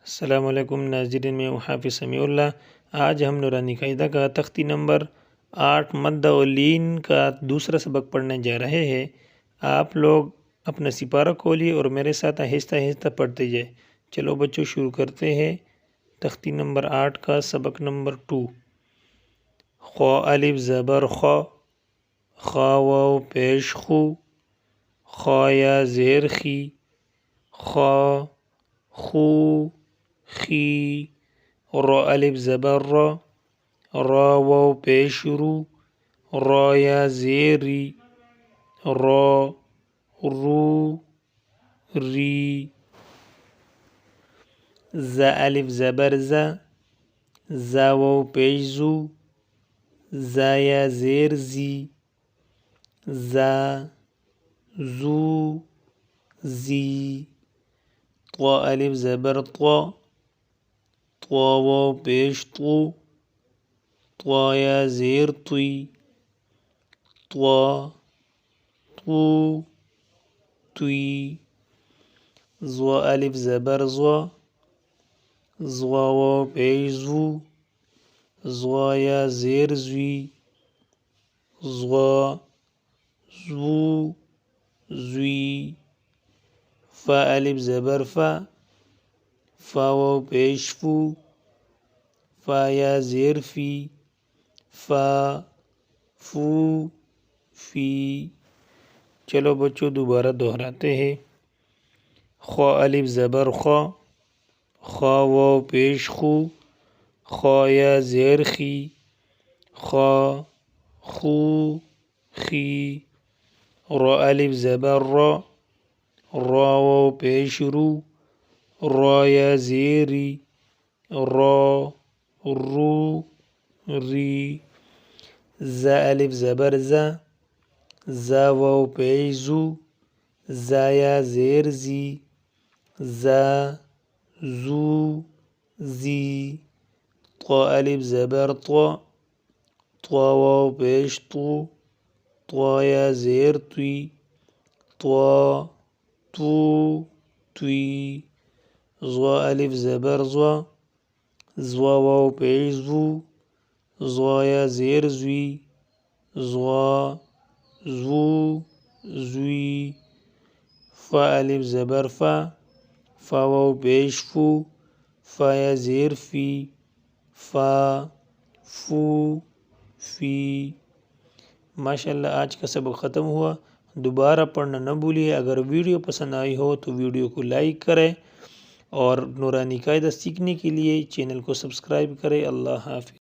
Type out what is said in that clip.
السلام علیکم ناظرین، میں ہوں حافظ سمیع اللہ۔ آج ہم نورانی قاعدہ کا تختی نمبر 8 مد و لین کا دوسرا سبق پڑھنے جا رہے ہیں۔ آپ لوگ اپنا سپارہ کھولیے اور میرے ساتھ آہستہ آہستہ پڑھتے جائے۔ چلو بچوں شروع کرتے ہیں تختی نمبر 8 کا سبق نمبر 2۔ خو الف زبر خو، خا واو پیش خو، خا یا زیر خی، خا خو خی، را الف زبر را، را واو پیش رو، را یا زیری، را رو ری، ز الف زبر ز، ز واو پیش زو، ز یا زیر زی، ز زو زی، طا الف زبر طا، طا واو پیش طو، طا یا زیر طوی، طا طو توی، ضا الف زبر ضا، ضا واو پیش زو، ضا یا زیر زوی، ضا زو زوی، فا الف زبر فا، فا واو پیش فو، فا یا زیر فی، فا فو فی۔ چلو بچوں دوبارہ دہراتے ہیں۔ خو الف زبر خو، خا واو پیش خو، خا یا زیر خی، خا خو خی، را الف زبر را، را واو پیش رو، را یا زیری، را رو ری، ز الف زبر ز، ز واو پیش زو، ز یا زیر زی، ز زو زی، طا الف زبر طا، طا واو پیش طو، طا یا زیر توی، طا تو توی، ضا الف زبر ضا، ضا واو پیش زو، ضا یا زیر زوی، ضا زو زوی، فا الف زبر فا، فا واو پیش فو، فا یا زیر فی، فا فو فی۔ ماشاءاللہ آج کا سبق ختم ہوا۔ دوبارہ پڑھنا نہ بھولیے۔ اگر ویڈیو پسند آئی ہو تو ویڈیو کو لائک کریں اور نورانی قاعدہ سیکھنے کے لیے چینل کو سبسکرائب کریں۔ اللہ حافظ۔